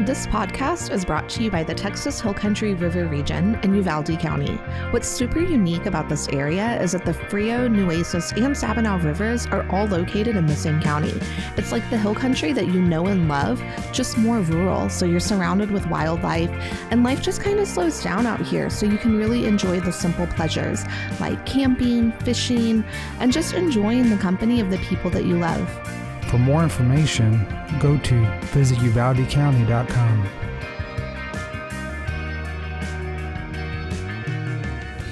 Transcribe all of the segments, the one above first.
This podcast is brought to you by the Texas Hill Country River region in Uvalde County. What's super unique about this area is that the Frio, Nueces, and Sabinal rivers are all located in the same county. It's like the hill country that you know and love, just more rural, so you're surrounded with wildlife, and life just kind of slows down out here, so you can really enjoy the simple pleasures like camping, fishing, and just enjoying the company of the people that you love. For more information, go to visituvaldecounty.com.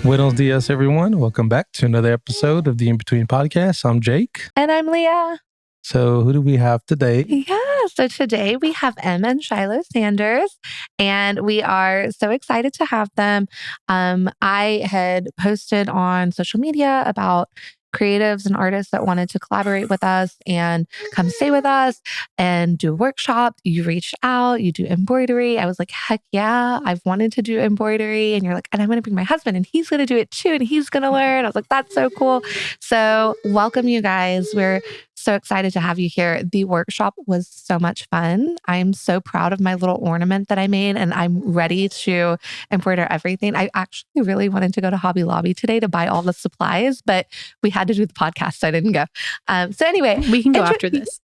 Buenos dias, everyone. Welcome back to another episode of the In Between Podcast. I'm Jake. And I'm Leah. So who do we have today? Yeah, so today we have Em and Shiloh Sanders, and we are so excited to have them. I had posted on social media about creatives and artists that wanted to collaborate with us and come stay with us and do a workshop. You reached out, you do embroidery. I was like, heck yeah, I've wanted to do embroidery. And you're like, and I'm going to bring my husband and he's going to do it too. And he's going to learn. I was like, that's so cool. So welcome, you guys. We're so excited to have you here. The workshop was so much fun. I'm so proud of my little ornament that I made, and I'm ready to embroider everything. I actually really wanted to go to Hobby Lobby today to buy all the supplies, but we had to do the podcast, so I didn't go. So anyway, we can go after this.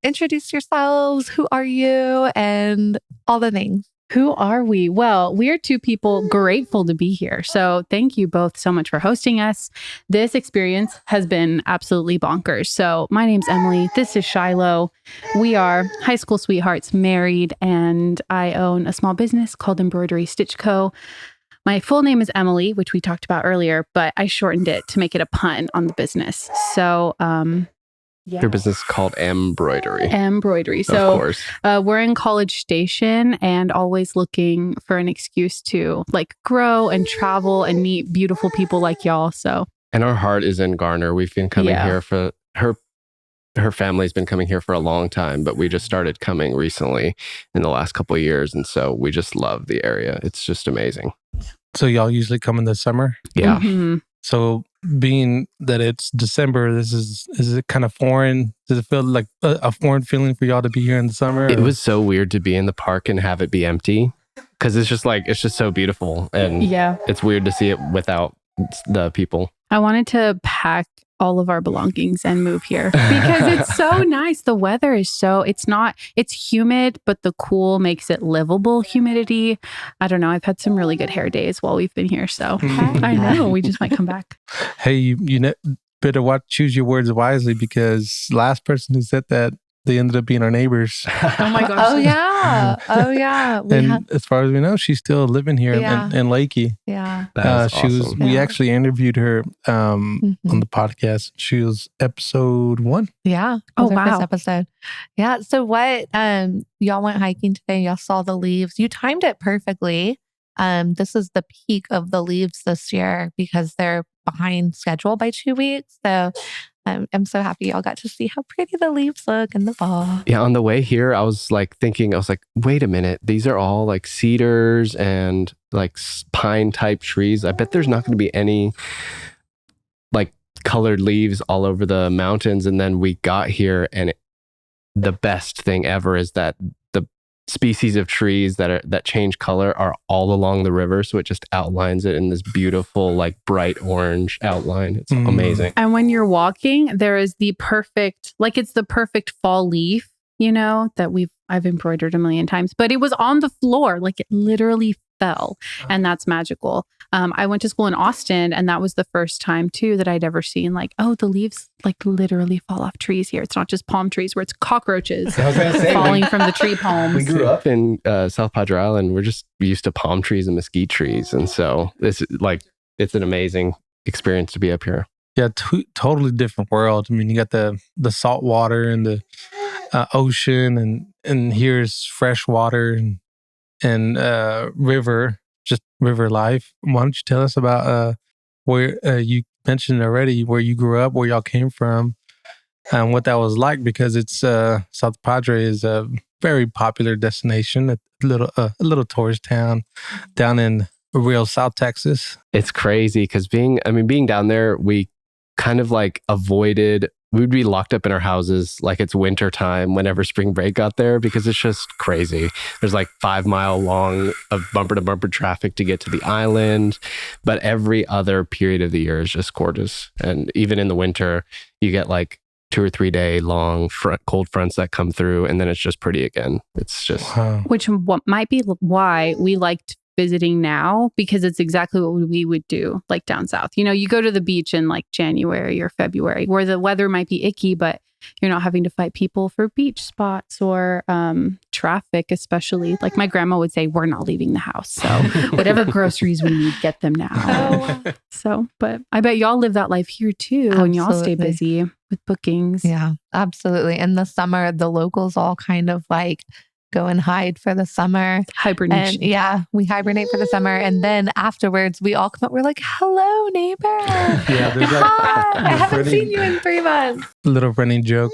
Introduce yourselves. Who are you? And all the things. Who are we? Well, we're two people grateful to be here. So thank you both so much for hosting us. This experience has been absolutely bonkers. So my name's Emily. This is Shiloh. We are high school sweethearts, married, and I own a small business called Embroidery Stitch Co. My full name is Emily, which we talked about earlier, but I shortened it to make it a pun on the business. So, yeah. Your business is called Embroidery. Embroidery. So, of course. We're in College Station and always looking for an excuse to like grow and travel and meet beautiful people like y'all. So, and our heart is in Garner. We've been coming here for her family's been coming here for a long time, but we just started coming recently in the last couple of years, and so we just love the area. It's just amazing. So y'all usually come in the summer? Yeah. Mm-hmm. So being that it's December, is it kind of foreign? Does it feel like a foreign feeling for y'all to be here in the summer? It was so weird to be in the park and have it be empty, because it's just so beautiful, and it's weird to see it without the people. I wanted to pack all of our belongings and move here because it's so nice. The weather is it's humid, but the cool makes it livable humidity. I don't know. I've had some really good hair days while we've been here. So I know we just might come back. Hey, you better choose your words wisely, because last person who said that, they ended up being our neighbors. Oh my gosh. Oh yeah. As far as we know, she's still living here in Lakey. Yeah. That's awesome. We actually interviewed her on the podcast. She was episode 1. Yeah. Oh, wow. wow. First episode. Yeah. So what, y'all went hiking today. Y'all saw the leaves. You timed it perfectly. This is the peak of the leaves this year because they're behind schedule by 2 weeks. So I'm so happy y'all got to see how pretty the leaves look in the fall. Yeah, on the way here, I was like, wait a minute. These are all like cedars and like pine type trees. I bet there's not going to be any like colored leaves all over the mountains. And then we got here, and the best thing ever is that the species of trees that change color are all along the river. So it just outlines it in this beautiful, like bright orange outline. It's amazing. And when you're walking, there is the perfect fall leaf, that I've embroidered a million times, but it was on the floor. Like it literally fell, and that's magical. I went to school in Austin, and that was the first time too that I'd ever seen the leaves like literally fall off trees here. It's not just palm trees where it's cockroaches falling from the tree palms. We grew up in South Padre Island. We're just used to palm trees and mesquite trees, and so it's an amazing experience to be up here. Yeah, totally different world. I mean, you got the salt water and the ocean, and here's fresh water and river, just river life. Why don't you tell us about where you mentioned already where you grew up, where y'all came from, and what that was like? Because it's South Padre is a very popular destination, a little tourist town down in real South Texas. It's crazy because being down there, we kind of like avoided we'd be locked up in our houses like it's winter time whenever spring break got there, because it's just crazy. There's like 5-mile long of bumper to bumper traffic to get to the island, but every other period of the year is just gorgeous. And even in the winter, you get like 2 or 3 day long cold fronts that come through, and then it's just pretty again. It's just which might be why we liked visiting now, because it's exactly what we would do like down south. You know, you go to the beach in like January or February where the weather might be icky, but you're not having to fight people for beach spots or traffic, especially. Like my grandma would say, we're not leaving the house. So whatever groceries we need, get them now. So, but I bet y'all live that life here too. And y'all stay busy with bookings. Yeah, absolutely. In the summer, the locals all kind of like go and hide for the summer. Hibernation. And yeah, we hibernate for the summer. And then afterwards, we all come up. We're like, hello, neighbor. Yeah, there's Hi, I haven't seen you in 3 months. little running joke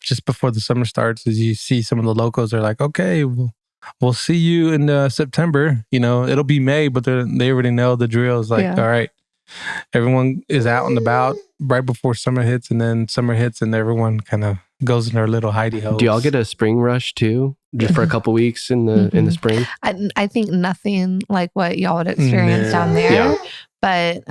just before the summer starts is you see some of the locals are like, okay, we'll see you in September. You know, it'll be May, but they already know the drill. Is like, all right, everyone is out and about right before summer hits, and then summer hits and everyone kind of goes in their little hidey holes. Do y'all get a spring rush too, just for a couple weeks in the spring? I think nothing like what y'all would experience down there. Yeah. But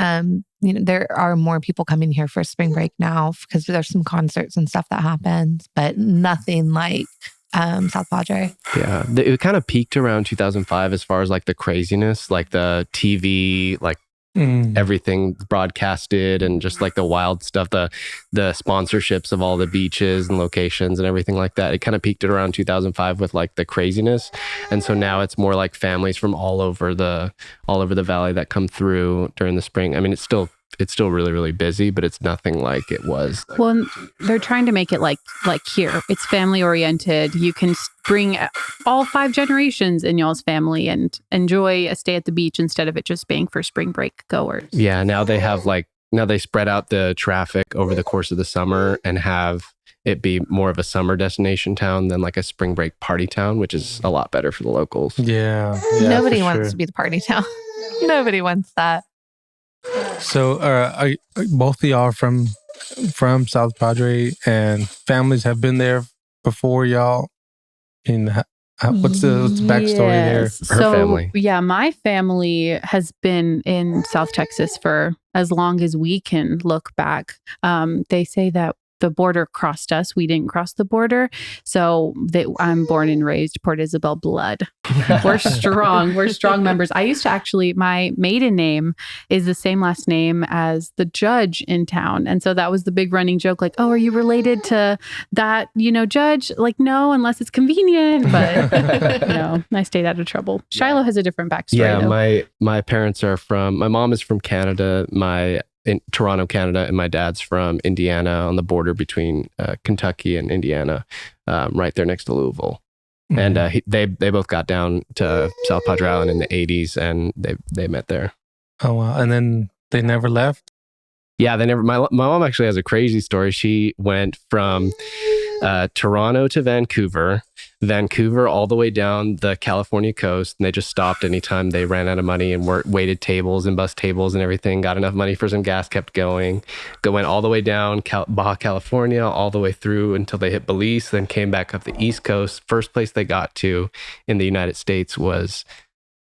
you know, there are more people coming here for spring break now because there's some concerts and stuff that happens, but nothing like South Padre. Yeah, it kind of peaked around 2005 as far as like the craziness, like the TV, like everything broadcasted, and just like the wild stuff, the sponsorships of all the beaches and locations and everything like that. It kind of peaked at around 2005 with like the craziness, and so now it's more like families from all over the valley that come through during the spring. I mean, it's still really, really busy, but it's nothing like it was. Well, they're trying to make it like here. It's family oriented. You can bring all 5 generations in y'all's family and enjoy a stay at the beach instead of it just being for spring break goers. Yeah, now they spread out the traffic over the course of the summer and have it be more of a summer destination town than like a spring break party town, which is a lot better for the locals. Yeah, Nobody wants to be the party town. Nobody wants that. So, are both of y'all from South Padre, and families have been there before y'all? And what's the backstory there? Her family. Yeah, my family has been in South Texas for as long as we can look back. They say that the border crossed us. We didn't cross the border. So I'm born and raised Port Isabel blood. We're strong. We're strong members. I used to actually, my maiden name is the same last name as the judge in town. And so that was the big running joke, like, oh, are you related to that, judge? Like, no, unless it's convenient. But, I stayed out of trouble. Shiloh has a different backstory. Yeah, though. my parents are my mom is from Canada, in Toronto, Canada, and my dad's from Indiana, on the border between Kentucky and Indiana, right there next to Louisville. And they both got down to South Padre Island in the 80s, and they met there. Oh wow! And then they never left. Yeah, they never. My mom actually has a crazy story. She went from Toronto to Vancouver all the way down the California coast, and they just stopped anytime they ran out of money and waited tables and bus tables and everything, got enough money for some gas, kept going, went all the way down Baja California, all the way through until they hit Belize, then came back up the East Coast. First place they got to in the United States was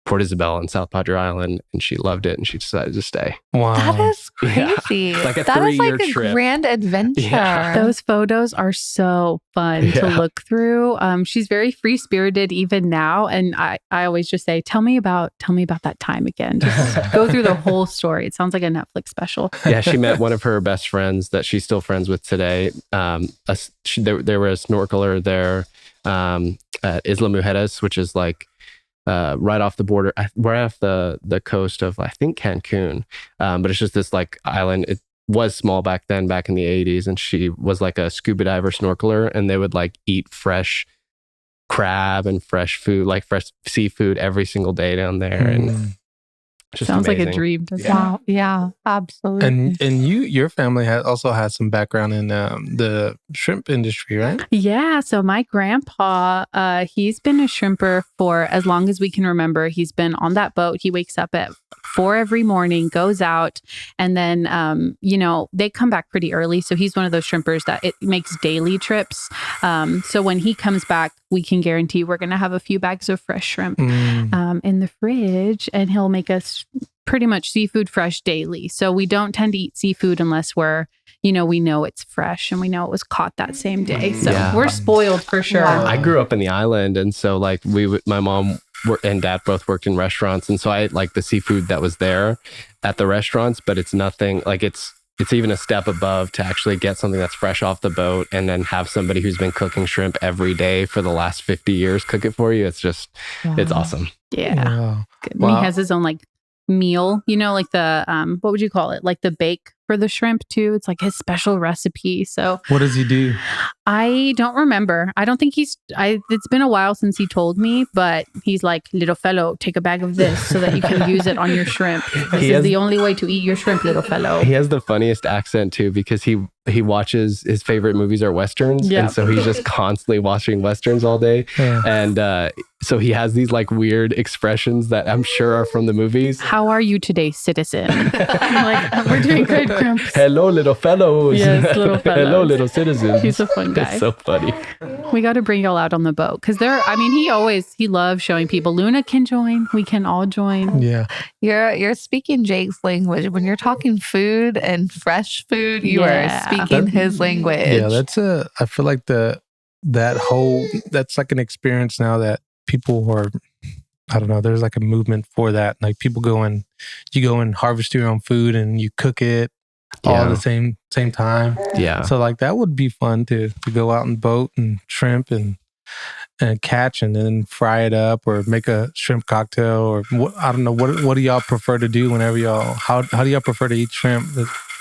Port Isabel on South Padre Island, and she loved it, and she decided to stay. Wow. That is crazy. It's like a that is 3-year like a trip. grand adventure. Yeah. Those photos are so fun to look through. She's very free spirited even now, and I always just say, tell me about that time again. Just go through the whole story. It sounds like a Netflix special. Yeah, she met one of her best friends that she's still friends with today. There was a snorkeler there at Isla Mujeres, which is like right off the border, right off the coast of, I think, Cancun. But it's just this like island. It was small back then, back in the 80s. And she was like a scuba diver snorkeler, and they would like eat fresh crab and fresh food, like fresh seafood every single day down there. And Just Sounds like a amazing. dream. doesn't it? Wow. Yeah, absolutely. And your family also has some background in the shrimp industry, right? Yeah. So my grandpa, he's been a shrimper for as long as we can remember. He's been on that boat. He wakes up at 4 every morning, goes out, and then, they come back pretty early. So he's one of those shrimpers that it makes daily trips. So when he comes back, we can guarantee we're going to have a few bags of fresh shrimp in the fridge, and he'll make us pretty much seafood fresh daily. So we don't tend to eat seafood unless we know it's fresh and we know it was caught that same day. So Yeah. we're spoiled for sure. Wow. I grew up in the island, and so like my mom and dad both worked in restaurants, and so I ate like the seafood that was there at the restaurants, but it's nothing like it's even a step above to actually get something that's fresh off the boat and then have somebody who's been cooking shrimp every day for the last 50 years cook it for you. It's just, it's awesome. Yeah. Wow. Good. And he has his own like meal, like the, what would you call it? Like the bake for the shrimp too. It's like his special recipe. So What does he do? I don't remember. I don't think it's been a while since he told me, but he's like, little fellow, take a bag of this so that you can use it on your shrimp. This is the only way to eat your shrimp, little fellow. He has the funniest accent too, because he watches, his favorite movies are Westerns. Yeah. And so he's just constantly watching Westerns all day. Yeah. And so he has these like weird expressions that I'm sure are from the movies. How are you today, citizen? I'm like, we're doing good, Grumps. Hello, little fellows. Yes, little fellows. Hello, little citizens. He's a fun guy. It's so funny. We got to bring y'all out on the boat because he loves showing people. Luna can join. We can all join. Yeah. You're speaking Jake's language. When you're talking food and fresh food, you Yeah. are speaking his language. Yeah, I feel like that's like an experience now that people are, I don't know, there's like a movement for that. Like you go and harvest your own food and you cook it all at the same time. Yeah. So like that would be fun to go out and boat and shrimp and catch and then fry it up or make a shrimp cocktail or I don't know. What do y'all prefer to do whenever how do y'all prefer to eat shrimp?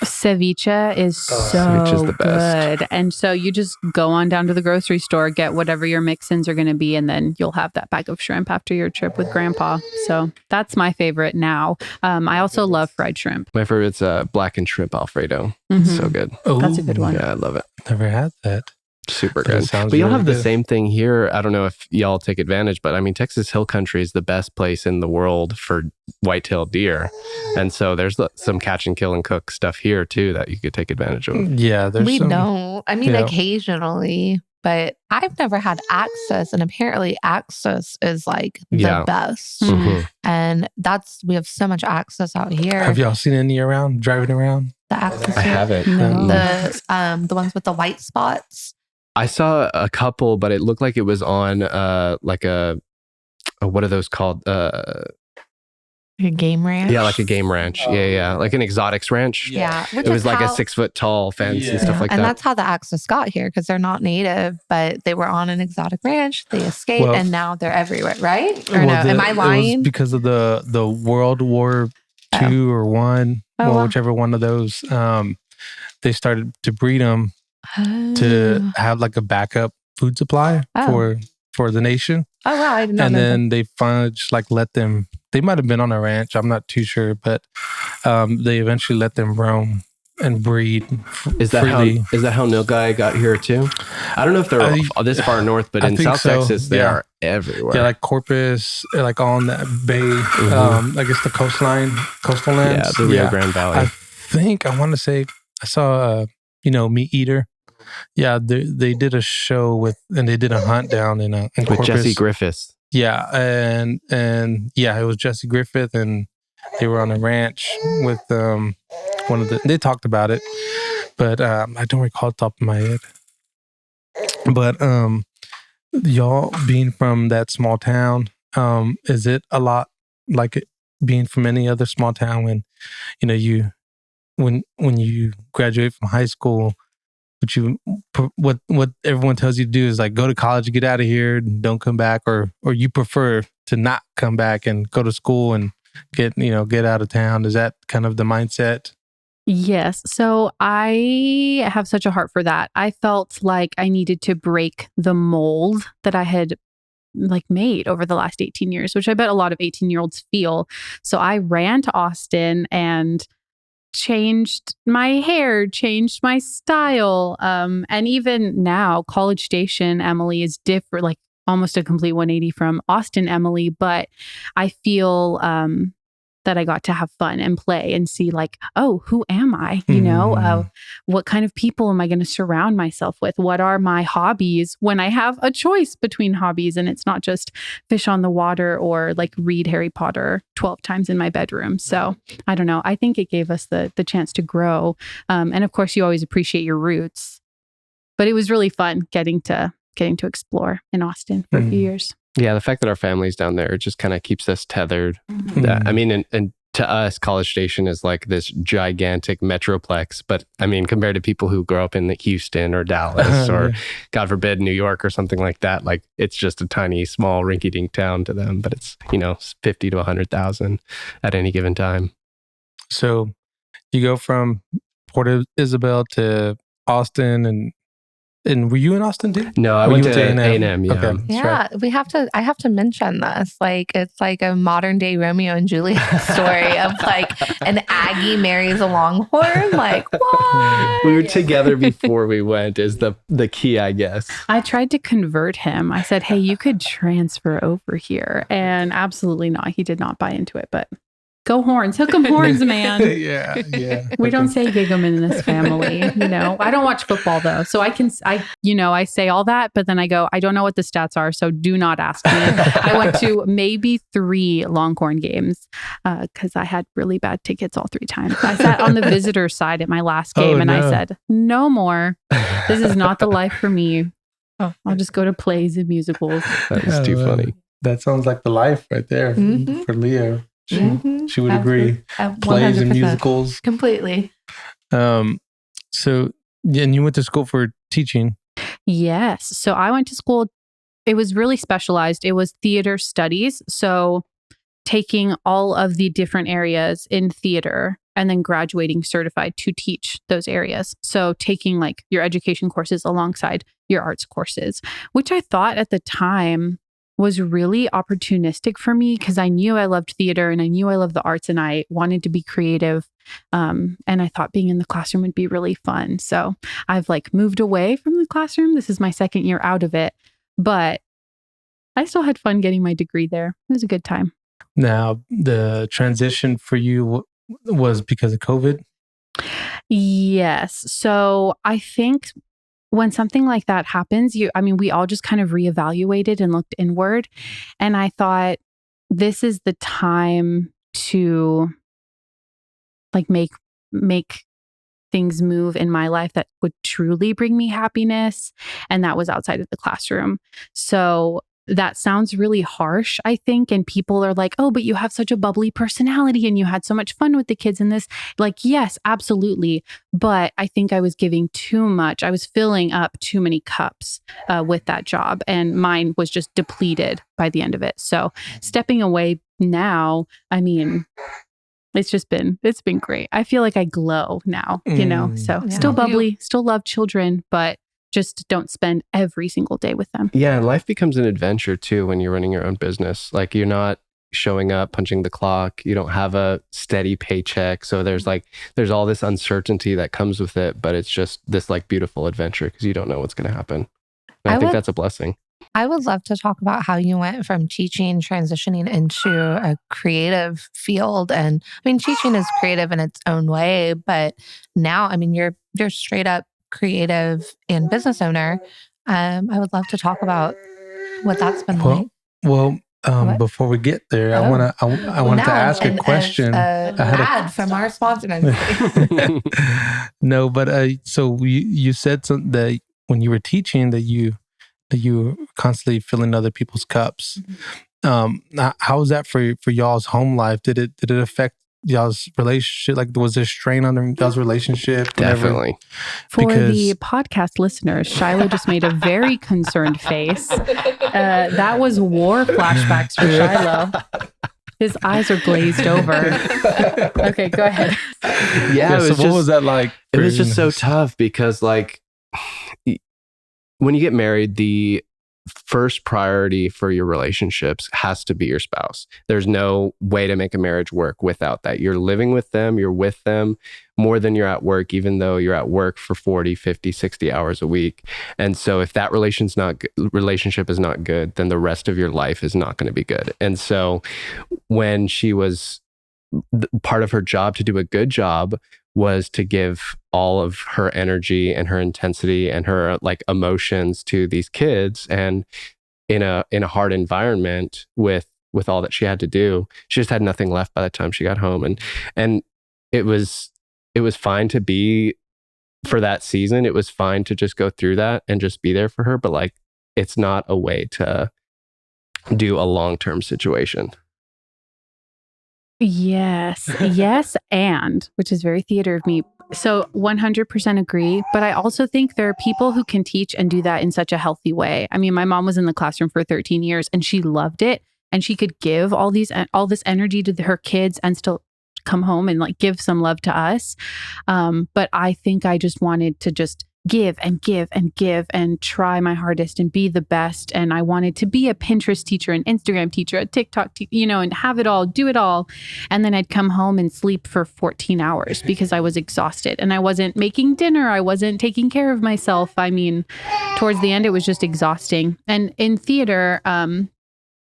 Ceviche is ceviche's the best. good. And so you just go on down to the grocery store, get whatever your mix-ins are going to be, and then you'll have that bag of shrimp after your trip with Grandpa. So that's my favorite now. I also love fried shrimp. My favorite's blackened shrimp Alfredo. Mhm. So good. Oh, That's a good one. Yeah, I love it. Never had that. Super That good. sounds But you'll really have the good. same thing here. I don't know if y'all take advantage, but I mean, Texas Hill Country is the best place in the world for white-tailed deer. And so there's some catch and kill and cook stuff here too that you could take advantage of. Yeah, there's We some. don't. I mean, Yeah. occasionally, but I've never had access. And apparently, access is like the Yeah. best. Mhm. And we have so much access out here. Have y'all seen any driving around? The access I haven't. No. the ones with the white spots. I saw a couple, but it looked like it was on like a what are those called? A game ranch. Yeah, like a game ranch. Yeah. Like an exotics ranch. Yeah. Which It was is like a how- 6-foot tall fence Yeah. and stuff like and that. that's how the access got here because they're not native, but they were on an exotic ranch. They escaped Well- and now they're everywhere, right? Or no? Well, Am I It lying? was because of the World War Oh. II or one, Oh, wow. whichever one of those. They started to breed them to have like a backup food supply Oh. for the nation. Oh wow, I did not And know then they finally just like let them. They might have been on a ranch. I'm not too sure, but they eventually let them roam and breed Is that freely. how Nilgai got here too? I don't know if they're this far north, but I in think South so, Texas they yeah. are everywhere. Yeah, like Corpus, like on that bay. I guess the coastal lands. the Rio Grande Valley. I want to say I saw Meat Eater. Yeah, they did a show and they did a hunt down in with Corpus. Jesse Griffiths. Yeah, and yeah, it was Jesse Griffith, and they were on a ranch with one of the. They talked about it, but I don't recall the top of my head. But y'all being from that small town, is it a lot like it being from any other small town when when you graduate from high school? What everyone tells you to do is like go to college, get out of here, and don't come back, or you prefer to not come back and go to school and get out of town. Is that kind of the mindset? Yes. So I have such a heart for that. I felt like I needed to break the mold that I had made over the last 18 years, which I bet a lot of 18-year-olds feel. So I ran to Austin and changed my hair, changed my style. And even now, College Station Emily is different, like almost a complete 180 from Austin Emily. But I feel that I got to have fun and play and see like, oh, who am I? You know, what kind of people am I going to surround myself with? What are my hobbies when I have a choice between hobbies and it's not just fish on the water or like read Harry Potter 12 times in my bedroom. So I don't know. I think it gave us the chance to grow. And of course, you always appreciate your roots. But it was really fun getting to explore in Austin for a few years. Yeah, the fact that our family's down there just kind of keeps us tethered. I mean, and to us, College Station is like this gigantic metroplex. But I mean, compared to people who grow up in Houston or Dallas or, God forbid, New York or something like that, like it's just a tiny, small, rinky-dink town to them. But it's 50 to 100,000 at any given time. So you go from Port Isabel to Austin, and were you in Austin too? No, I went to A&M. Yeah. Okay. Yeah, I have to mention this. Like, it's like a modern day Romeo and Juliet story of like an Aggie marries a Longhorn. Like, what? We were together before we went is the key, I guess. I tried to convert him. I said, hey, you could transfer over here. And absolutely not. He did not buy into it, but go Horns. Hook 'em horns, man. yeah. We don't say gig 'em in this family. I don't watch football though. So I say all that, but then I go, I don't know what the stats are. So do not ask me. I went to maybe 3 Longhorn games because I had really bad tickets all 3 times. I sat on the visitor side at my last game I said, no more. This is not the life for me. I'll just go to plays and musicals. That is too funny. That sounds like the life right there for Leo. She would agree. 100%. Plays and musicals. Completely. So, and you went to school for teaching. Yes. So I went to school. It was really specialized. It was theater studies. So taking all of the different areas in theater and then graduating certified to teach those areas. So taking like your education courses alongside your arts courses, which I thought at the time was really opportunistic for me because I knew I loved theater and I knew I loved the arts and I wanted to be creative. And I thought being in the classroom would be really fun. So I've like moved away from the classroom. This is my 2nd year out of it, but I still had fun getting my degree there. It was a good time. Now, the transition for you was because of COVID? Yes. So I think when something like that happens, we all just kind of reevaluated and looked inward. And I thought, this is the time to like make things move in my life that would truly bring me happiness. And that was outside of the classroom. So that sounds really harsh, I think. And people are like, oh, but you have such a bubbly personality and you had so much fun with the kids in this. Like, yes, absolutely. But I think I was giving too much. I was filling up too many cups with that job. And mine was just depleted by the end of it. So stepping away now, it's been great. I feel like I glow now, so still bubbly, still love children, but just don't spend every single day with them. Yeah, and life becomes an adventure too when you're running your own business. Like you're not showing up, punching the clock. You don't have a steady paycheck. So there's all this uncertainty that comes with it, but it's just this like beautiful adventure because you don't know what's going to happen. And I think that's a blessing. I would love to talk about how you went from teaching, transitioning into a creative field. And teaching is creative in its own way, but now, you're straight up creative and business owner. I would love to talk about what that's been like. Well, before we get there, I wanted to ask a question. Ad from our sponsor. No, but so you said something that when you were teaching that you were constantly filling other people's cups. How was that for y'all's home life? Did it affect y'all's relationship? Like, was there strain on y'all's relationship? Definitely. For the podcast listeners, Shiloh just made a very concerned face. That was war flashbacks for Shiloh. His eyes are glazed over. Okay, go ahead. Yeah, so what was that like? It was just so tough because like when you get married, the first priority for your relationships has to be your spouse. There's no way to make a marriage work without that. You're living with them, you're with them more than you're at work, even though you're at work for 40, 50, 60 hours a week. And so if that relationship is not good, then the rest of your life is not going to be good. And so when she was part of her job to do a good job was to give all of her energy and her intensity and her like emotions to these kids, and in a hard environment with all that she had to do, she just had nothing left by the time she got home. And it was fine to be, for that season, it was fine to just go through that and just be there for her, but like it's not a way to do a long-term situation. Yes. Yes. And which is very theater of me. So 100% agree. But I also think there are people who can teach and do that in such a healthy way. I mean, my mom was in the classroom for 13 years and she loved it. And she could give all this energy to her kids and still come home and like give some love to us. But I think I just wanted to just give and give and give and try my hardest and be the best. And I wanted to be a Pinterest teacher, an Instagram teacher, a TikTok, and have it all, do it all. And then I'd come home and sleep for 14 hours because I was exhausted and I wasn't making dinner. I wasn't taking care of myself. I mean, towards the end, it was just exhausting. And in theater,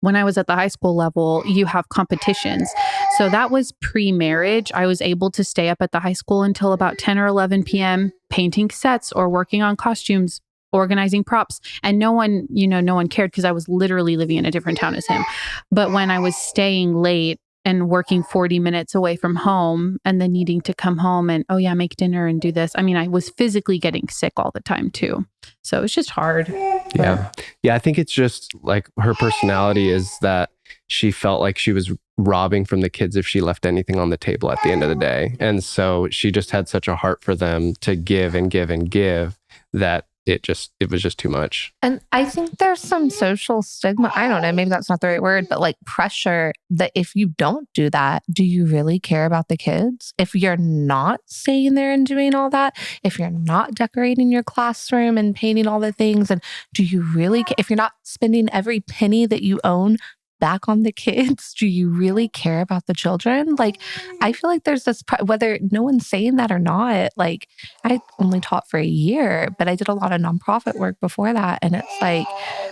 when I was at the high school level, you have competitions. So that was pre-marriage. I was able to stay up at the high school until about 10 or 11 p.m. painting sets or working on costumes, organizing props. And no one cared because I was literally living in a different town as him. But when I was staying late and working 40 minutes away from home and then needing to come home and, make dinner and do this. I mean, I was physically getting sick all the time too. So it's just hard. Yeah. Yeah. I think it's just like her personality is that she felt like she was robbing from the kids if she left anything on the table at the end of the day. And so she just had such a heart for them to give and give and give that it was just too much. And I think there's some social stigma. I don't know, maybe that's not the right word, but like pressure that if you don't do that, do you really care about the kids? If you're not staying there and doing all that, if you're not decorating your classroom and painting all the things, and do you really, if you're not spending every penny that you own back on the kids, do you really care about the children? Like, I feel like there's this, whether no one's saying that or not, like I only taught for a year, but I did a lot of nonprofit work before that. And it's like,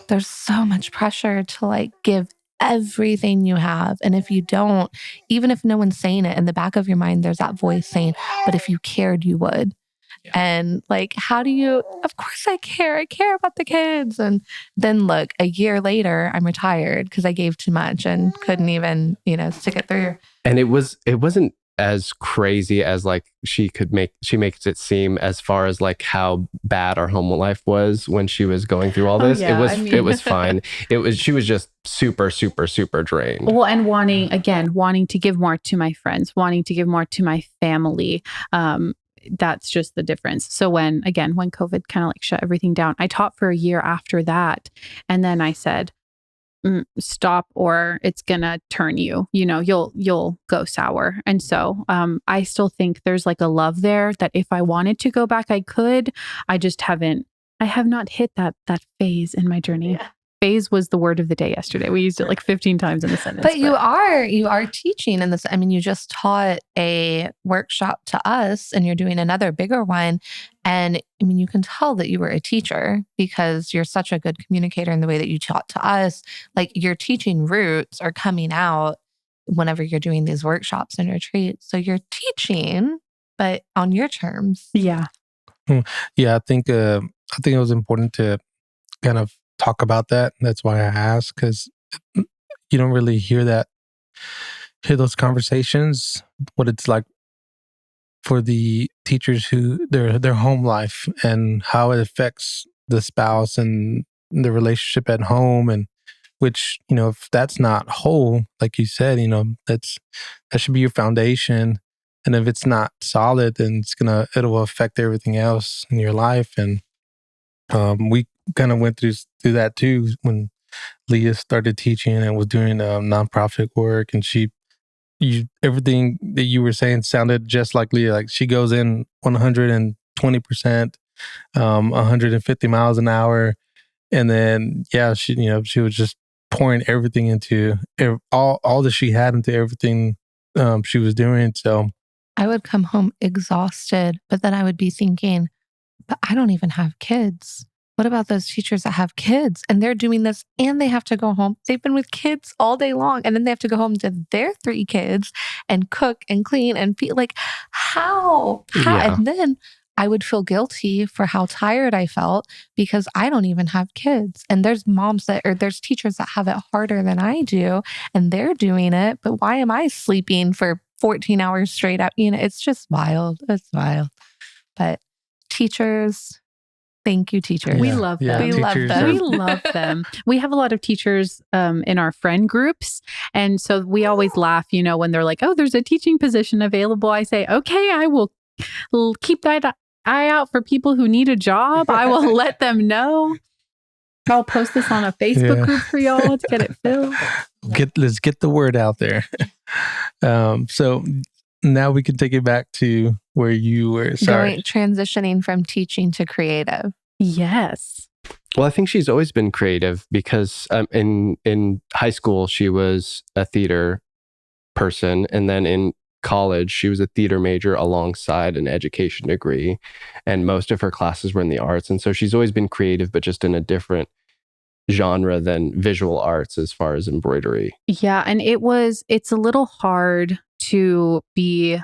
there's so much pressure to like give everything you have. And if you don't, even if no one's saying it, in the back of your mind, there's that voice saying, but if you cared, you would. Yeah. And like, how do you, of course I care about the kids. And then look, a year later, I'm retired because I gave too much and couldn't even, stick it through. And it wasn't as crazy as like she makes it seem, as far as like how bad our home life was when she was going through all this. It was fine. She was just super, super, super drained. Well, and wanting to give more to my friends, wanting to give more to my family. That's just the difference. So when COVID kind of like shut everything down, I taught for a year after that. And then I said, stop or it's going to turn you, you'll go sour. And so I still think there's like a love there that if I wanted to go back, I could. I have not hit that phase in my journey. Yeah. Phase was the word of the day yesterday. We used it like 15 times in the sentence. But you are teaching in this. I mean, you just taught a workshop to us and you're doing another bigger one. And I mean, you can tell that you were a teacher because you're such a good communicator in the way that you taught to us. Like your teaching roots are coming out whenever you're doing these workshops and retreats. So you're teaching, but on your terms. Yeah. Yeah. I think it was important to kind of talk about that. That's why I asked, because you don't really hear those conversations, what it's like for the teachers who their home life and how it affects the spouse and the relationship at home, and which, if that's not whole, like you said, that should be your foundation. And if it's not solid, then it'll affect everything else in your life. And we kind of went through that too when Leah started teaching and was doing nonprofit work, and everything that you were saying sounded just like Leah. Like she goes in 120%, 150 miles an hour, And then, yeah, she was just pouring everything into all that she had into everything she was doing. So I would come home exhausted, but then I would be thinking, but I don't even have kids. What about those teachers that have kids and they're doing this and they have to go home? They've been with kids all day long and then they have to go home to their 3 kids and cook and clean and be like, how? Yeah. And then I would feel guilty for how tired I felt because I don't even have kids. And there's there's teachers that have it harder than I do and they're doing it. But why am I sleeping for 14 hours straight up? It's just wild. It's wild. But teachers, thank you, teachers. We love them. We love them. We love them. We have a lot of teachers in our friend groups. And so we always laugh, when they're like, oh, there's a teaching position available. I say, okay, I will keep that eye out for people who need a job. I will let them know. I'll post this on a Facebook group for y'all to get it filled. Let's get the word out there. So now we can take it back to where you were. Sorry. Transitioning from teaching to creative. Yes. Well, I think she's always been creative because in high school, she was a theater person. And then in college, she was a theater major alongside an education degree. And most of her classes were in the arts. And so she's always been creative, but just in a different genre than visual arts as far as embroidery. Yeah. And it's a little hard to be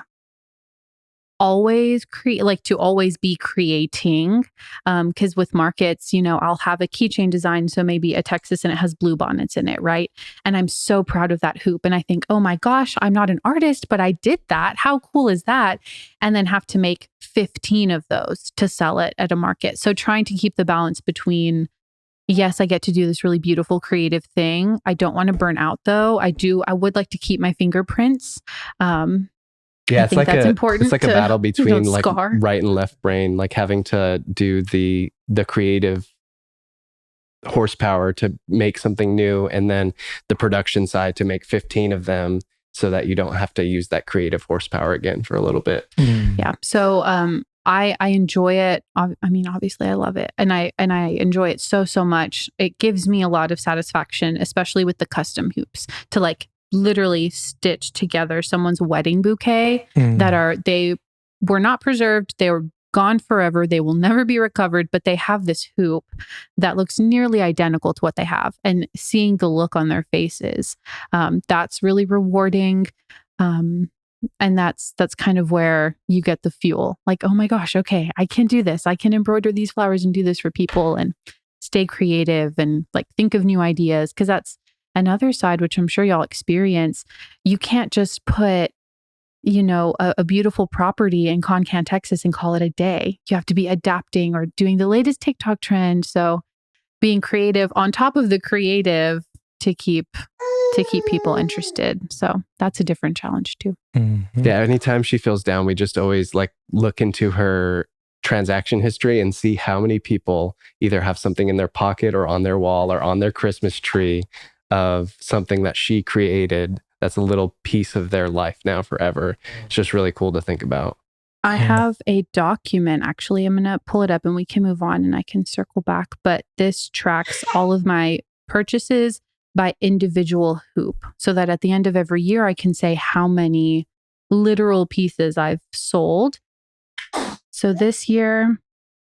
always be creating. Because with markets, I'll have a keychain design. So maybe a Texas and it has blue bonnets in it. Right. And I'm so proud of that hoop. And I think, oh my gosh, I'm not an artist, but I did that. How cool is that? And then have to make 15 of those to sell it at a market. So trying to keep the balance between, yes, I get to do this really beautiful creative thing. I don't want to burn out though. I would like to keep my fingerprints. Yeah, I think that's important. It's like a battle between like scar. right and left brain, like having to do the creative horsepower to make something new, and then the production side to make 15 of them, so that you don't have to use that creative horsepower again for a little bit. Yeah. So I enjoy it. I mean, obviously, I love it, and I enjoy it so much. It gives me a lot of satisfaction, especially with the custom hoops, to like literally stitch together someone's wedding bouquet they were not preserved. They were gone forever. They will never be recovered, but they have this hoop that looks nearly identical to what they have. And seeing the look on their faces, that's really rewarding. And that's kind of where you get the fuel. Like, oh my gosh, okay, I can do this. I can embroider these flowers and do this for people and stay creative and like think of new ideas. Because that's another side, which I'm sure y'all experience. You can't just put, a beautiful property in Concan, Texas and call it a day. You have to be adapting or doing the latest TikTok trend. So being creative on top of the creative to keep people interested. So that's a different challenge too. Mm-hmm. Yeah. Anytime she feels down, we just always like look into her transaction history and see how many people either have something in their pocket or on their wall or on their Christmas tree of something that she created that's a little piece of their life now forever. It's just really cool to think about. I have a document, actually. I'm going to pull it up and we can move on and I can circle back. But this tracks all of my purchases by individual hoop so that at the end of every year, I can say how many literal pieces I've sold. So this year,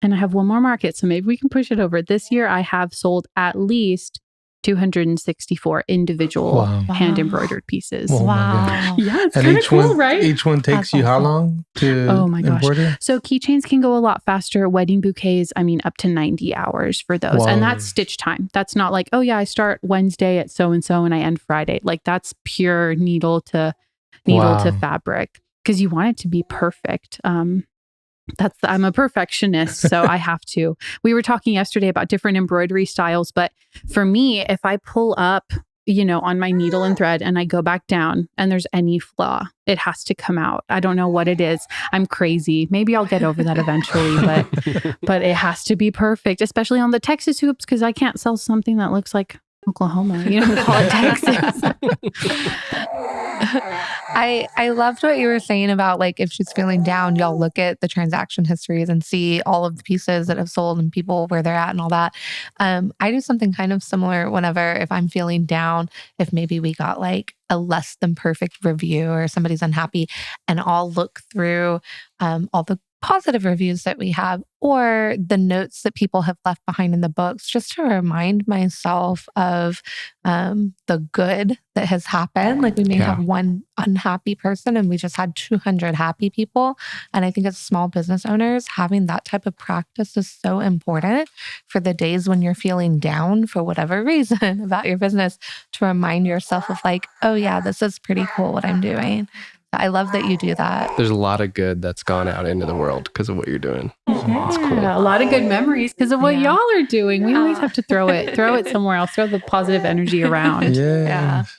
and I have one more market, so maybe we can push it over. This year, I have sold at least 264 individual hand embroidered pieces. Oh Wow. Yeah, it's kind of cool, one, right? Each one takes you how long to embroider? So keychains can go a lot faster. Wedding bouquets, up to 90 hours for those. Wow. And that's stitch time. That's not like, oh yeah, I start Wednesday at so-and-so and I end Friday. Like that's pure needle to fabric because you want it to be perfect. I'm a perfectionist, so I have to. We were talking yesterday about different embroidery styles, but for me, if I pull up, on my needle and thread and I go back down and there's any flaw, it has to come out. I don't know what it is. I'm crazy. Maybe I'll get over that eventually, but it has to be perfect, especially on the Texas hoops because I can't sell something that looks like Oklahoma. You don't call it Texas. I loved what you were saying about like if she's feeling down, y'all look at the transaction histories and see all of the pieces that have sold and people where they're at and all that. I do something kind of similar whenever if I'm feeling down, if maybe we got like a less than perfect review or somebody's unhappy, and I'll look through all the positive reviews that we have or the notes that people have left behind in the books, just to remind myself of the good that has happened. Like we may have one unhappy person and we just had 200 happy people. And I think as small business owners, having that type of practice is so important for the days when you're feeling down for whatever reason about your business, to remind yourself of like, oh yeah, this is pretty cool what I'm doing. I love that you do that. There's a lot of good that's gone out into the world because of what you're doing. It's cool. A lot of good memories because of what y'all are doing. We always have to throw it somewhere else, throw the positive energy around.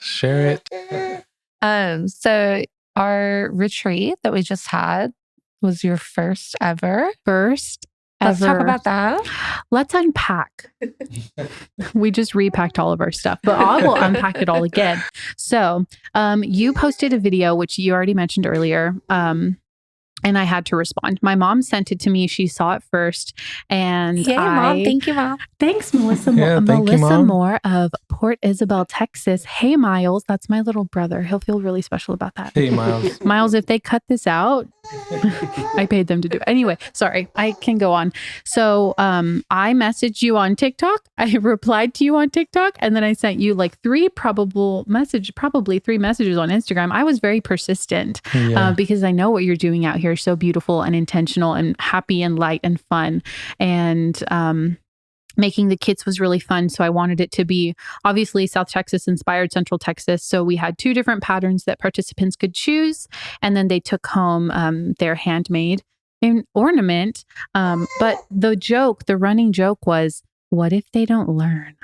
Share it. So our retreat that we just had was your first ever. Let's talk about that. Let's unpack. We just repacked all of our stuff, but I will unpack it all again. So you posted a video, which you already mentioned earlier. And I had to respond. My mom sent it to me. She saw it first. And Yay, Mom. Thank you, Mom. Thanks, Melissa. Melissa Moore of Port Isabel, Texas. Hey, Miles. That's my little brother. He'll feel really special about that. Hey, Miles. Miles, if they cut this out, I paid them to do it. Anyway, sorry. I can go on. So I messaged you on TikTok. I replied to you on TikTok. And then I sent you like probably 3 messages on Instagram. I was very persistent because I know what you're doing out here. So beautiful and intentional and happy and light and fun. And making the kits was really fun. So I wanted it to be obviously South Texas inspired, Central Texas. So we had 2 different patterns that participants could choose. And then they took home their handmade ornament. But the running joke was, what if they don't learn?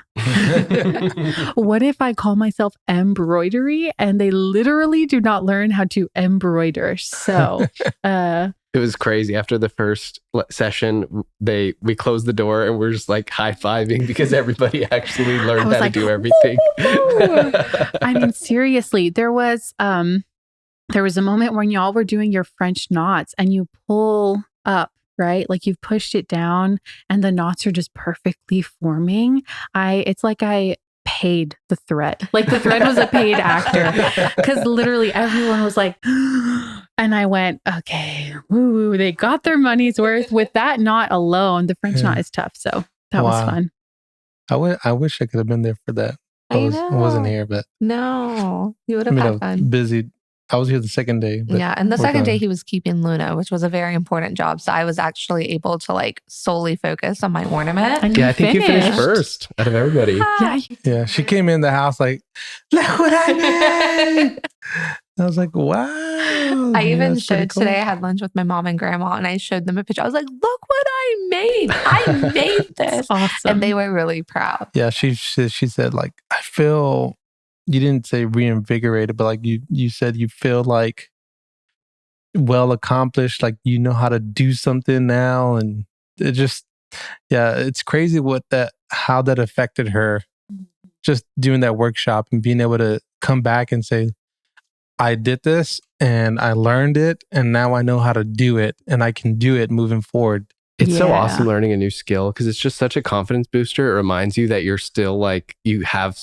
What if I call myself Embroidery and they literally do not learn how to embroider? So it was crazy. After the first session, we closed the door and we're just like high-fiving because everybody actually learned how to do everything. I mean, seriously, there was a moment when y'all were doing your French knots and you pull up, right? Like you've pushed it down and the knots are just perfectly forming. It's like I paid the thread. Like the thread was a paid actor because literally everyone was like, and I went, okay, woo, they got their money's worth with that knot alone. The French knot is tough. So that was fun. I wish I could have been there for that. I wasn't here, but no, you would have had fun. Busy. I was here the second day. And the second day he was keeping Luna, which was a very important job. So I was actually able to like solely focus on my ornament. And I think you finished first out of everybody. Yeah. She came in the house like, look what I made. I was like, wow. I even showed today, I had lunch with my mom and grandma and I showed them a picture. I was like, look what I made. I made this. Awesome. And they were really proud. Yeah. She said like, I feel, you didn't say reinvigorated, but like you said, you feel like well accomplished, like you know how to do something now. And it just, it's crazy how that affected her, just doing that workshop and being able to come back and say, I did this and I learned it and now I know how to do it and I can do it moving forward. It's so awesome learning a new skill because it's just such a confidence booster. It reminds you that you're still like, you have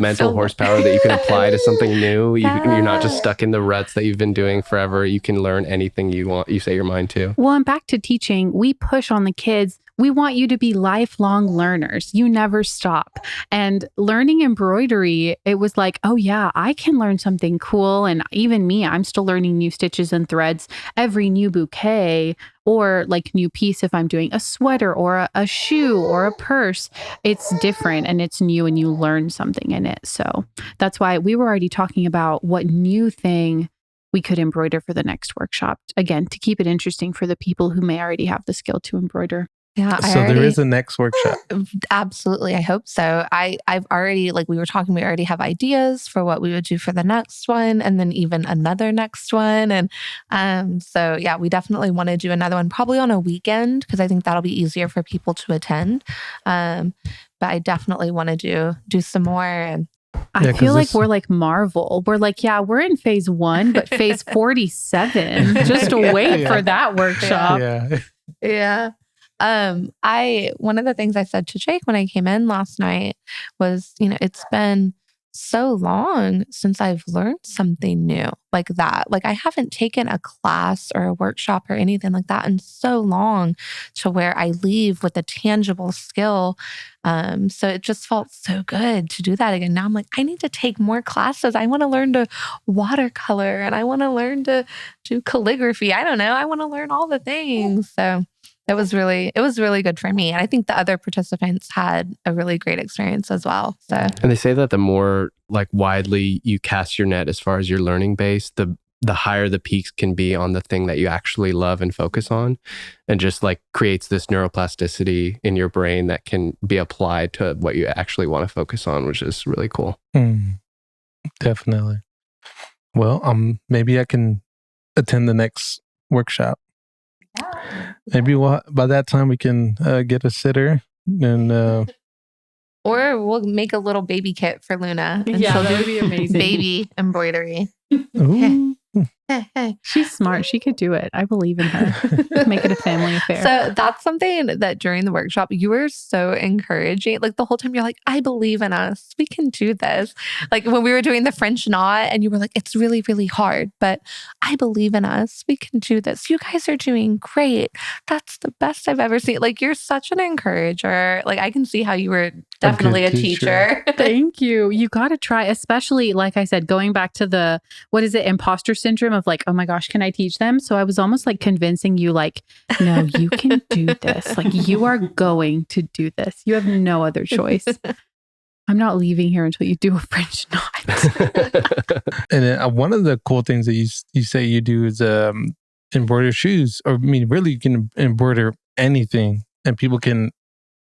mental horsepower that you can apply to something new. You're not just stuck in the ruts that you've been doing forever. You can learn anything you set your mind to. Well, and back to teaching, we push on the kids. We want you to be lifelong learners. You never stop. And learning embroidery, it was like, oh yeah, I can learn something cool. And even me, I'm still learning new stitches and threads. Every new bouquet or like new piece, if I'm doing a sweater or a shoe or a purse, it's different and it's new and you learn something in it. So that's why we were already talking about what new thing we could embroider for the next workshop. Again, to keep it interesting for the people who may already have the skill to embroider. Yeah. There is a next workshop. Absolutely. I hope so. I've already, like we were talking, we already have ideas for what we would do for the next one and then even another next one. And so yeah, we definitely want to do another one probably on a weekend because I think that'll be easier for people to attend. but I definitely want to do some more. And I feel like we're like Marvel. We're like, yeah, we're in phase 1, but phase 47. Just wait for that workshop. Yeah. One of the things I said to Jake when I came in last night was, it's been so long since I've learned something new like that. Like I haven't taken a class or a workshop or anything like that in so long to where I leave with a tangible skill. So it just felt so good to do that again. Now I'm like, I need to take more classes. I want to learn to watercolor and I want to learn to do calligraphy. I don't know. I want to learn all the things. So it was really good for me. And I think the other participants had a really great experience as well. So, and they say that the more like widely you cast your net as far as your learning base, the higher the peaks can be on the thing that you actually love and focus on, and just like creates this neuroplasticity in your brain that can be applied to what you actually want to focus on, which is really cool. Definitely. Well, maybe I can attend the next workshop. Maybe by that time we can get a sitter and or we'll make a little baby kit for Luna. And that would be amazing. Baby embroidery. She's smart. She could do it. I believe in her. Make it a family affair. So that's something that during the workshop, you were so encouraging. Like the whole time you're like, I believe in us. We can do this. Like when we were doing the French knot and you were like, it's really, really hard, but I believe in us. We can do this. You guys are doing great. That's the best I've ever seen. Like you're such an encourager. Like I can see how you were definitely a teacher. Thank you. You got to try, especially like I said, going back to what is it? Imposter syndrome of like, oh my gosh, can I teach them? So I was almost like convincing you like, no, you can do this. Like you are going to do this. You have no other choice. I'm not leaving here until you do a French knot. And one of the cool things that you say you do is embroider shoes. Or I mean, really, you can embroider anything, and people can,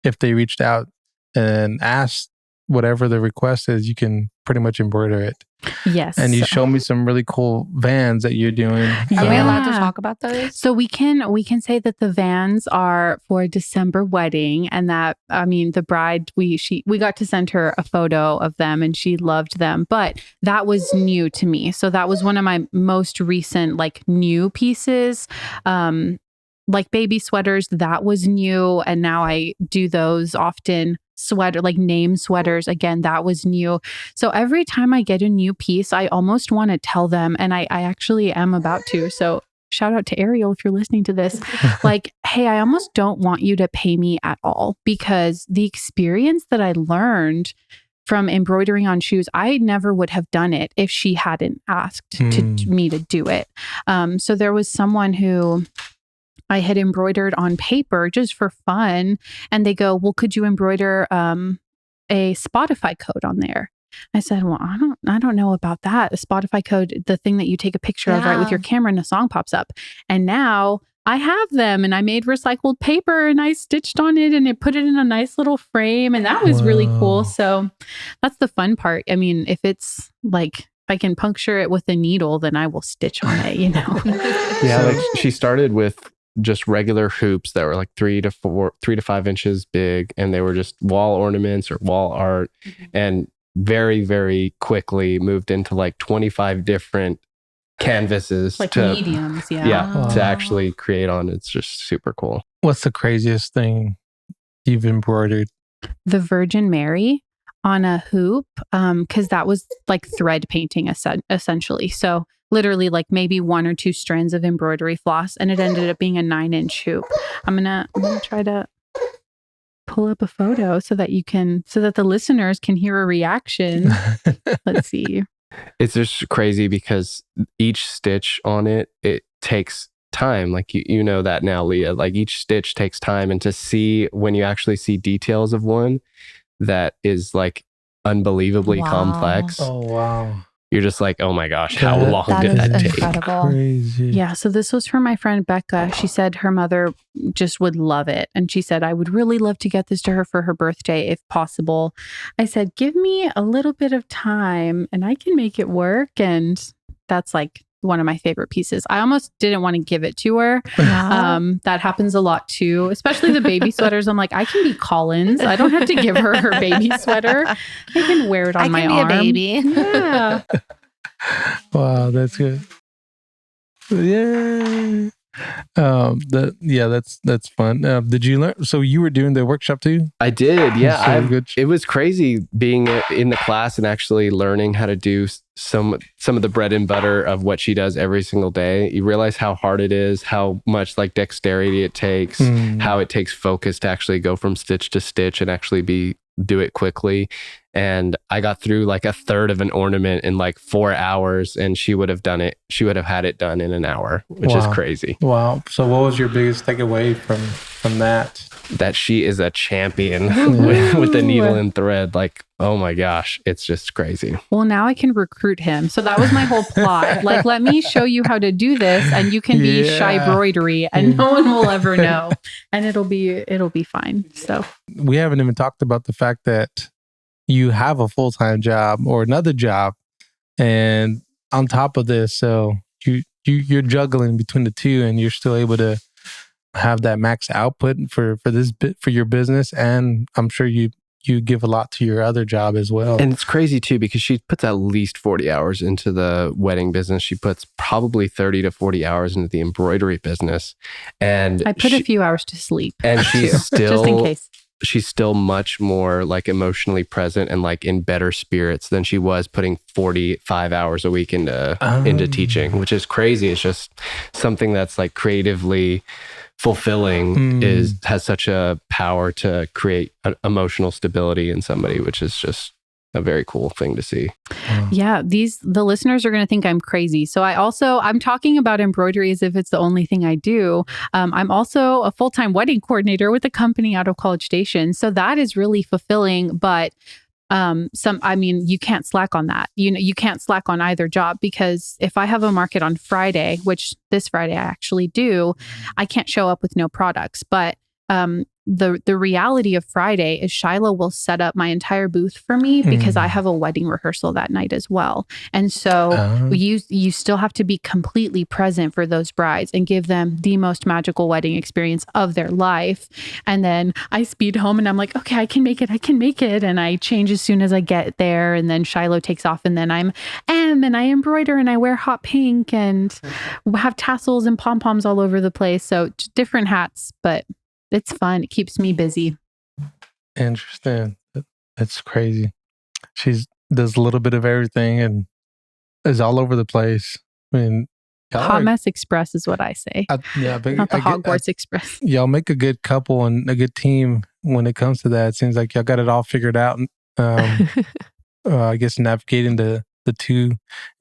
if they reached out and asked whatever the request is, you can pretty much embroider it. Yes. And you showed me some really cool vans that you're doing. Are we allowed to talk about those? So we can say that the vans are for a December wedding, and that, I mean, the bride, we got to send her a photo of them and she loved them, but that was new to me. So that was one of my most recent like new pieces. Like baby sweaters, that was new. And now I do those often. Sweater, like name sweaters. Again, that was new. So every time I get a new piece, I almost want to tell them, and I actually am about to. So shout out to Ariel if you're listening to this. Like, hey, I almost don't want you to pay me at all, because the experience that I learned from embroidering on shoes, I never would have done it if she hadn't asked me to do it. So there was someone who I had embroidered on paper just for fun. And they go, well, could you embroider a Spotify code on there? I said, well, I don't know about that. A Spotify code, the thing that you take a picture of right with your camera and a song pops up. And now I have them, and I made recycled paper and I stitched on it and it put it in a nice little frame. And that was really cool. So that's the fun part. I mean, if it's like, if I can puncture it with a needle, then I will stitch on it, you know? Yeah. Like she started with just regular hoops that were like 3 to 5 inches big, and they were just wall ornaments or wall art, and very, very quickly moved into like 25 different canvases, like mediums, to actually create on. It's just super cool. What's the craziest thing you've embroidered? The Virgin Mary on a hoop, because that was like thread painting essentially. So literally like maybe 1 or 2 strands of embroidery floss, and it ended up being a 9-inch hoop. I'm gonna try to pull up a photo so that the listeners can hear a reaction. Let's see. It's just crazy because each stitch on it takes time. Like you know that now, Leah. Like each stitch takes time, and to see when you actually see details of one that is like unbelievably complex. Oh wow. You're just like, oh my gosh, how long did that take? Incredible. Crazy. Yeah. So this was for my friend Becca. She said her mother just would love it. And she said, I would really love to get this to her for her birthday if possible. I said, give me a little bit of time and I can make it work. And that's like one of my favorite pieces. I almost didn't want to give it to her. That happens a lot too, especially the baby sweaters. I'm like, I can be Collins. I don't have to give her baby sweater. I can wear it on my arm. I can be a baby. Yeah. Wow, that's good. Yeah. That's fun. Did you learn? So you were doing the workshop too? I did. Yeah. So good. It was crazy being in the class and actually learning how to do some of the bread and butter of what she does every single day. You realize how hard it is, how much like dexterity it takes, how it takes focus to actually go from stitch to stitch and actually do it quickly. And I got through like a third of an ornament in like 4 hours, and she would have had it done in an hour, which is crazy. Wow. So what was your biggest takeaway from that? That she is a champion with the needle and thread. Like, oh my gosh, it's just crazy. Well, now I can recruit him. So that was my whole plot. Like, let me show you how to do this, and you can be shy broidery, and no one will ever know, and it'll be fine. So we haven't even talked about the fact that you have a full-time job or another job, and on top of this, so you're juggling between the two, and you're still able to have that max output for your business, and I'm sure you give a lot to your other job as well. And it's crazy too, because she puts at least 40 hours into the wedding business. She puts probably 30 to 40 hours into the embroidery business, and I put a few hours to sleep, and she's still just in case. She's still much more like emotionally present and like in better spirits than she was putting 45 hours a week into teaching, which is crazy. It's just something that's like creatively fulfilling has such a power to create emotional stability in somebody, which is just a very cool thing to see. Yeah, the listeners are going to think I'm crazy. So I'm talking about embroidery as if it's the only thing I do. I'm also a full-time wedding coordinator with a company out of College Station. So that is really fulfilling, but you can't slack on that. You can't slack on either job, because if I have a market on Friday, which this Friday I actually do, I can't show up with no products. But the reality of Friday is Shiloh will set up my entire booth for me because I have a wedding rehearsal that night as well. And so you still have to be completely present for those brides and give them the most magical wedding experience of their life. And then I speed home and I'm like, okay, I can make it. And I change as soon as I get there. And then Shiloh takes off, and then I'm Em, and I embroider, and I wear hot pink and have tassels and pom-poms all over the place. So different hats, but it's fun. It keeps me busy. Interesting. That's crazy. She does a little bit of everything and is all over the place. I mean, Hot Mess Express is what I say. Not the Hogwarts Express. Y'all make a good couple and a good team when it comes to that. It seems like y'all got it all figured out. I guess navigating the two.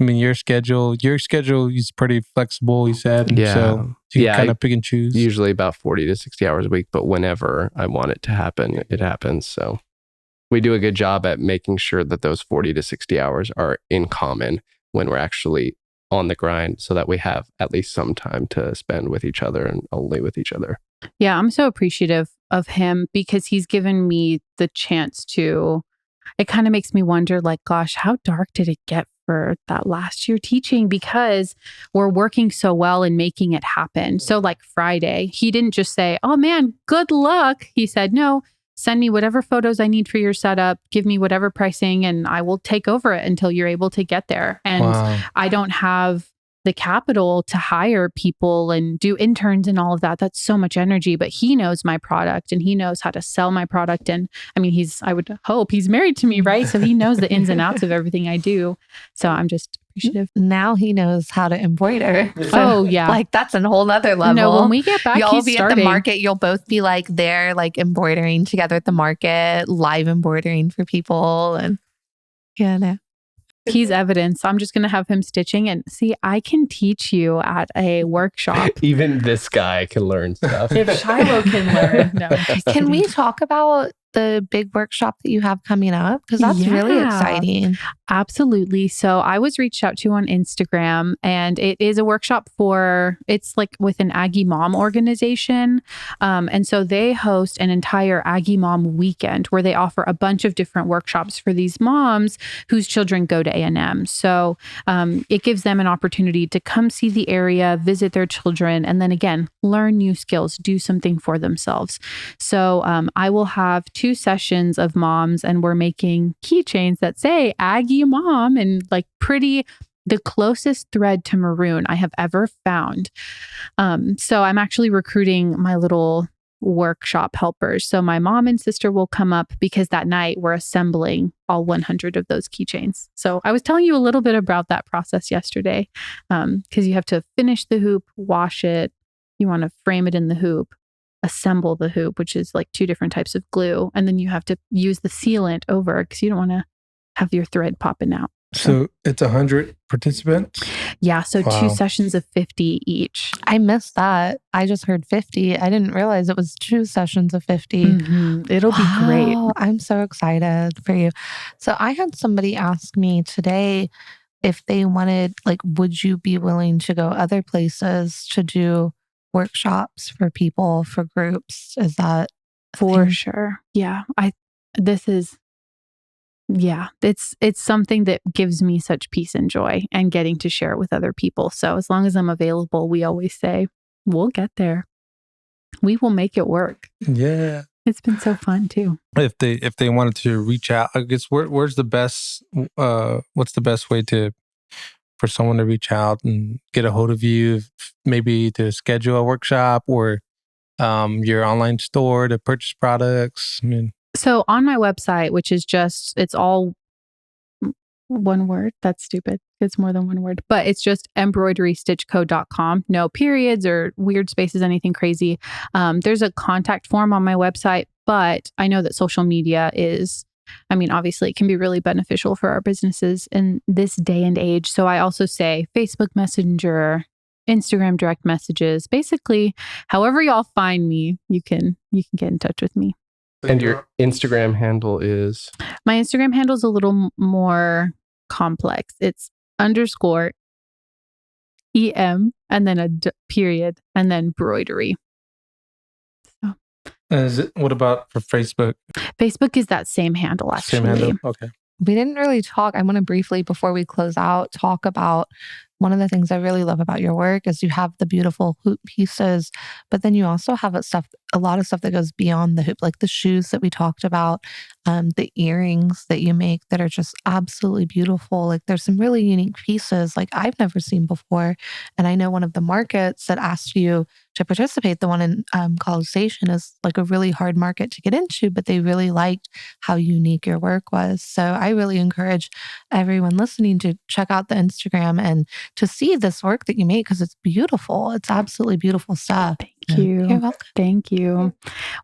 I mean, your schedule is pretty flexible, you said. Yeah. So you can kind of pick and choose. Usually about 40 to 60 hours a week, but whenever I want it to happen, it happens. So we do a good job at making sure that those 40 to 60 hours are in common when we're actually on the grind, so that we have at least some time to spend with each other and only with each other. Yeah, I'm so appreciative of him because he's given me the chance to. It kind of makes me wonder, like, gosh, how dark did it get for that last year teaching? Because we're working so well and making it happen. So like Friday, he didn't just say, oh man, good luck. He said, no, send me whatever photos I need for your setup. Give me whatever pricing and I will take over it until you're able to get there. And I don't have the capital to hire people and do interns and all of that. That's so much energy, but he knows my product and he knows how to sell my product. And I mean, I would hope he's married to me, right? So he knows the ins and outs of everything I do. So I'm just appreciative. Now he knows how to embroider. Oh yeah. Like that's a whole other level. No, when we get back, y'all be at the market. You'll both be like there, like embroidering together at the market, live embroidering for people. And no. He's evidence. I'm just going to have him stitching and see, I can teach you at a workshop. Even this guy can learn stuff. If Shiloh can learn. No. Can we talk about the big workshop that you have coming up? Because that's really Yeah. exciting. Absolutely. So I was reached out to on Instagram, and it is a workshop it's like with an Aggie mom organization. And so they host an entire Aggie mom weekend where they offer a bunch of different workshops for these moms whose children go to A&M. So it gives them an opportunity to come see the area, visit their children, and then again, learn new skills, do something for themselves. So I will have 2 sessions of moms, and we're making keychains that say Aggie mom and like the closest thread to maroon I have ever found. So I'm actually recruiting my little workshop helpers. So my mom and sister will come up because that night we're assembling all 100 of those keychains. So I was telling you a little bit about that process yesterday, because you have to finish the hoop, wash it. You want to frame it in the hoop, assemble the hoop, which is like 2 different types of glue. And then you have to use the sealant over because you don't want to have your thread popping out. So it's 100 participants? Yeah. So Wow. 2 sessions of 50 each. I missed that. I just heard 50. I didn't realize it was 2 sessions of 50. Mhm. It'll be great. Wow, I'm so excited for you. So I had somebody ask me today if they wanted, like, would you be willing to go other places to do workshops for people, for groups? Is that a For thing? sure. Yeah. It's something that gives me such peace and joy, and getting to share it with other people. So as long as I'm available, we always say, we'll get there. We will make it work. Yeah. It's been so fun too. If they wanted to reach out, I guess what's the best way for someone to reach out and get a hold of you, maybe to schedule a workshop or your online store to purchase products? I mean, So on my website, which is it's all one word. That's stupid. It's more than one word, but it's just embroiderystitchco.com. No periods or weird spaces, anything crazy. There's a contact form on my website, but I know that social media obviously it can be really beneficial for our businesses in this day and age. So I also say Facebook Messenger, Instagram direct messages, basically however y'all find me, you can get in touch with me. And your Instagram handle is? My Instagram handle is a little more complex. It's _ EM and then a period and then broidery. So what about for Facebook? Facebook is that same handle, actually. Same handle? Okay. We didn't really talk. I want to briefly, before we close out, talk about one of the things I really love about your work is you have the beautiful hoop pieces, but then you also have a lot of stuff that goes beyond the hoop, like the shoes that we talked about, the earrings that you make that are just absolutely beautiful. Like there's some really unique pieces like I've never seen before. And I know one of the markets that asked you to participate, the one in College Station, is like a really hard market to get into, but they really liked how unique your work was. So I really encourage everyone listening to check out the Instagram and to see this work that you make because it's beautiful. It's absolutely beautiful stuff. Thank you. You're welcome. Thank you.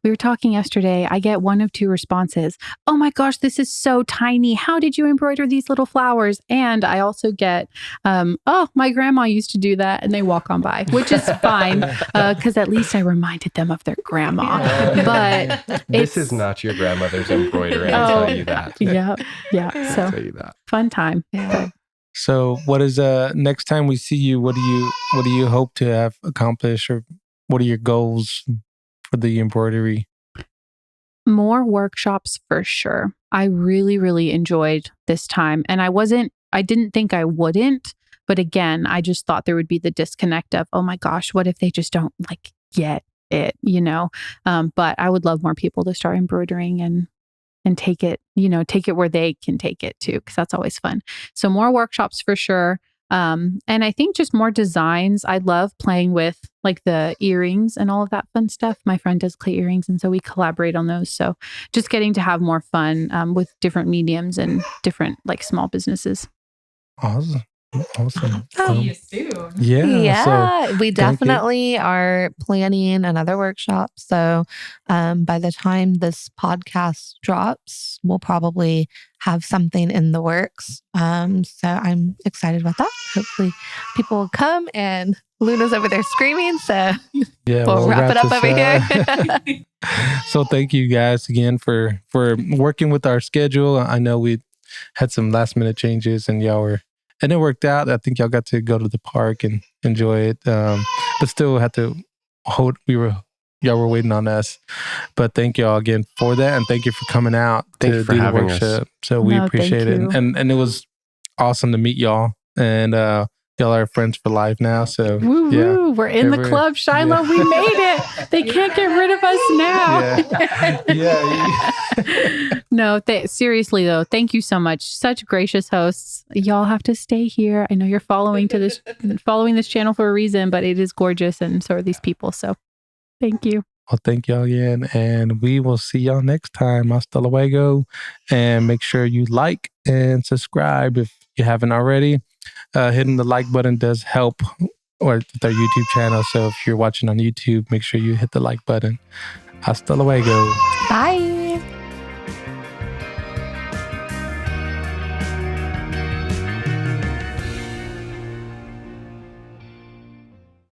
We were talking yesterday. I get one of 2 responses. Oh my gosh, this is so tiny. How did you embroider these little flowers? And I also get, oh, my grandma used to do that, and they walk on by, which is fine because at least I reminded them of their grandma. But This is not your grandmother's embroidery. I'll tell you that. Yeah. I'll So tell you that. fun time. Yeah. So what is next time we see you, what do you hope to have accomplished, or what are your goals for the embroidery? More workshops for sure. I really, really enjoyed this time. And I didn't think I wouldn't, but again, I just thought there would be the disconnect of, oh my gosh, what if they just don't like get it, But I would love more people to start embroidering and take it where they can take it too, because that's always fun. So more workshops for sure. And I think just more designs. I love playing with like the earrings and all of that fun stuff. My friend does clay earrings, and so we collaborate on those. So just getting to have more fun with different mediums and different like small businesses. Awesome. Awesome. See you soon. Yeah. So we you. definitely are planning another workshop. So by the time this podcast drops, we'll probably have something in the works. So I'm excited about that. Hopefully people will come, and Luna's over there screaming. So yeah, we'll wrap it up this over here. So thank you guys again for working with our schedule. I know we had some last minute changes, and and it worked out. I think y'all got to go to the park and enjoy it. But still had to hold. Y'all were waiting on us. But thank y'all again for that, and thank you for coming out Thank to you for do the having workshop. us. So we No, appreciate thank it, you. and it was awesome to meet y'all. And y'all are friends for life now. So Woo yeah. woo! We're in the Ever- club, Shiloh. yeah. We made it. They can't get rid of us now. Yeah. No, seriously though, thank you so much. Such gracious hosts. Y'all have to stay here. I know you're following this channel for a reason, but it is gorgeous, and so are these people. So, thank you. Well, thank y'all again, and we will see y'all next time. Hasta luego, and make sure you like and subscribe if you haven't already. Hitting the like button does help, or with our YouTube channel. So if you're watching on YouTube, make sure you hit the like button. Hasta luego. Bye.